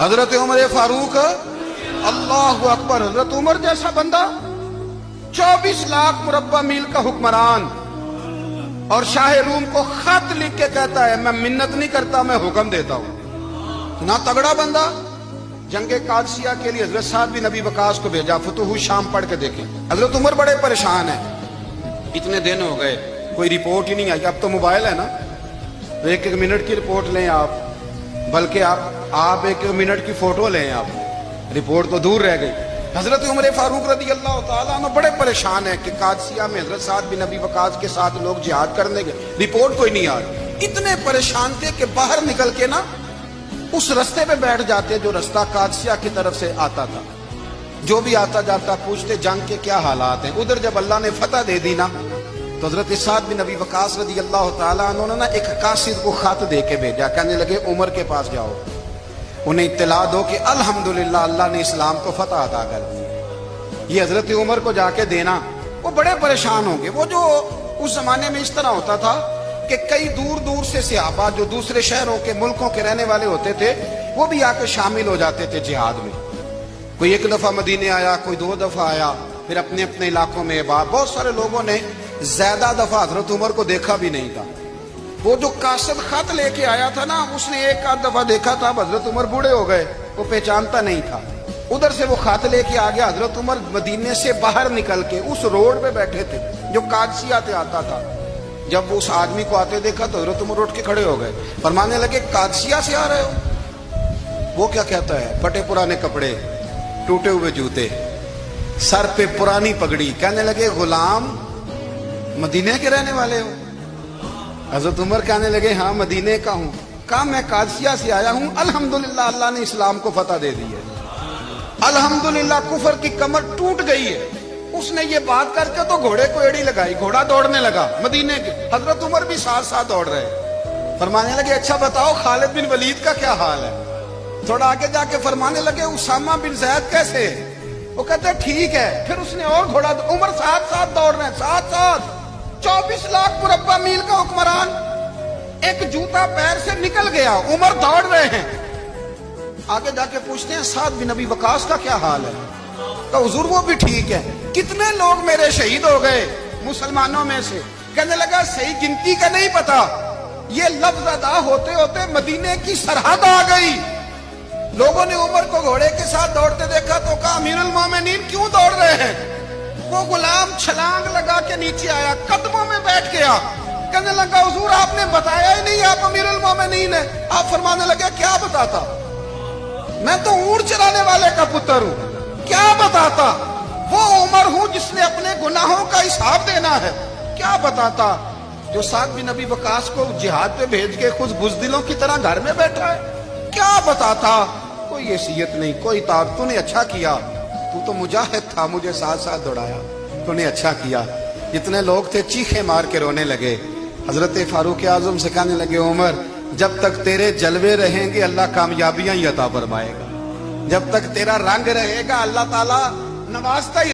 حضرت عمر فاروق اللہ اکبر، حضرت عمر جیسا بندہ 24 لاکھ مربع میل کا حکمران، اور شاہ روم کو خط لکھ کے کہتا ہے میں منت نہیں کرتا، میں حکم دیتا ہوں۔ نہ تگڑا بندہ جنگ قادسیہ کے لیے حضرت سعد بن ابی وقاص کو بھیجا، فتوح شام پڑھ کے دیکھیں۔ حضرت عمر بڑے پریشان ہیں، اتنے دن ہو گئے کوئی رپورٹ ہی نہیں آئی۔ اب تو موبائل ہے نا، ایک ایک منٹ کی رپورٹ لیں آپ، بلکہ آپ ایک ایک منٹ کی فوٹو لیں، آپ رپورٹ تو دور رہ گئی۔ حضرت عمر فاروق رضی اللہ تعالیٰ عنہ بڑے پریشان ہیں کہ قادسیہ میں حضرت سعد بن ابی وقاص کے ساتھ لوگ جہاد کرنے گئے، رپورٹ کوئی نہیں آ رہی۔ اتنے پریشان تھے کہ باہر نکل کے نا اس رستے پہ بیٹھ جاتے جو رستہ قادسیہ کی طرف سے آتا تھا، جو بھی آتا جاتا پوچھتے جنگ کے کیا حالات ہیں۔ ادھر جب اللہ نے فتح دے دی نا تو حضرت سعد بن ابی وقاص رضی اللہ تعالیٰ عنہ نے نا ایک قاصد کو خط دے کے بھیجا، کہنے لگے عمر کے پاس جاؤ، انہیں اطلاع دو کہ الحمدللہ اللہ نے اسلام کو فتح عطا کر دی۔ یہ حضرت عمر کو جا کے دینا، وہ بڑے پریشان ہوں گے۔ وہ جو اس زمانے میں اس طرح ہوتا تھا کہ کئی دور دور سے صحابہ جو دوسرے شہروں کے ملکوں کے رہنے والے ہوتے تھے وہ بھی آ کے شامل ہو جاتے تھے جہاد میں۔ کوئی ایک دفعہ مدینے آیا، کوئی 2 دفعہ آیا، پھر اپنے اپنے علاقوں میں بہت سارے لوگوں نے زیادہ دفعہ حضرت عمر کو دیکھا بھی نہیں تھا۔ وہ جو قاصد خط لے کے آیا تھا نا، اس نے ایک آدھ دفعہ دیکھا تھا، حضرت عمر بوڑھے ہو گئے، وہ پہچانتا نہیں تھا۔ ادھر سے وہ خط لے کے آ گیا، حضرت عمر مدینے سے باہر نکل کے اس روڈ پہ بیٹھے تھے جو قادسیہ سے آتا تھا۔ جب وہ اس آدمی کو آتے دیکھا تو حضرت عمر اٹھ کے کھڑے ہو گئے، فرمانے لگے قادسیہ سے آ رہے ہو؟ وہ کیا کہتا ہے؟ پھٹے پرانے کپڑے، ٹوٹے ہوئے جوتے، سر پہ پرانی پگڑی، کہنے لگے غلام مدینے کے رہنے والے ہو؟ حضرت عمر کہنے لگے ہاں مدینے کا ہوں۔ کہا میں قادسیہ سے آیا ہوں، الحمدللہ اللہ نے اسلام کو فتح دے دی ہے، الحمدللہ کفر کی کمر ٹوٹ گئی ہے۔ اس نے یہ بات کر کے تو گھوڑے کو ایڑی لگائی، گھوڑا دوڑنے لگا مدینے کے، حضرت عمر بھی ساتھ ساتھ دوڑ رہے۔ فرمانے لگے اچھا بتاؤ خالد بن ولید کا کیا حال ہے؟ تھوڑا آگے جا کے فرمانے لگے اسامہ بن زید کیسے؟ وہ کہتے ہیں ٹھیک ہے۔ پھر اس نے اور گھوڑا، عمر ساتھ ساتھ دوڑ رہے ہیں، ساتھ ساتھ 24 لاکھ مربع میل کا حکمران، ایک جوتا پیر سے نکل گیا، عمر دوڑ رہے ہیں۔ آگے جا کے پوچھتے ہیں سعد بن ابی وقاص کا کیا حال ہے؟ کہ حضور وہ بھی ٹھیک ہے۔ کتنے لوگ میرے شہید ہو گئے مسلمانوں میں سے؟ کہنے لگا صحیح گنتی کا نہیں پتا، یہ لفظ ادا ہوتے ہوتے مدینے کی سرحد آ گئی۔ لوگوں نے عمر کو گھوڑے کے ساتھ دوڑتے دیکھا تو کہا امیر المومنین کیوں دوڑ رہے ہیں؟ وہ غلام چھلانگ لگا کے نیچے آیا، قدموں میں بیٹھ گیا، کہنے لگا حضور آپ نے بتایا ہی نہیں آپ امیر المومنین ہیں۔ آپ فرمانے لگے کیا بتاتا؟ میں تو اونٹ چرانے والے کا پتر ہوں، کیا بتاتا؟ وہ عمر ہوں جس نے اپنے گناہوں کا حساب دینا ہے، کیا بتاتا؟ جو سعد بن ابی وقاص کو جہاد پہ بھیج کے خود بزدلوں کی طرح گھر میں بیٹھا ہے، کیا بتاتا؟ کوئی حیثیت نہیں، کوئی طاقت۔ تو نے اچھا کیا، تو مجاہد تھا، مجھے ساتھ ساتھ دوڑایا، تو نے اچھا کیا۔ جتنے لوگ تھے چیخے مار کے رونے لگے۔ حضرت فاروق اعظم سے کہنے لگے عمر جب تک تیرے جلوے رہیں گے اللہ کامیابیاں ہی عطا فرمائے گا، جب تک تیرا رنگ رہے گا اللہ تعالیٰ نوازتا ہی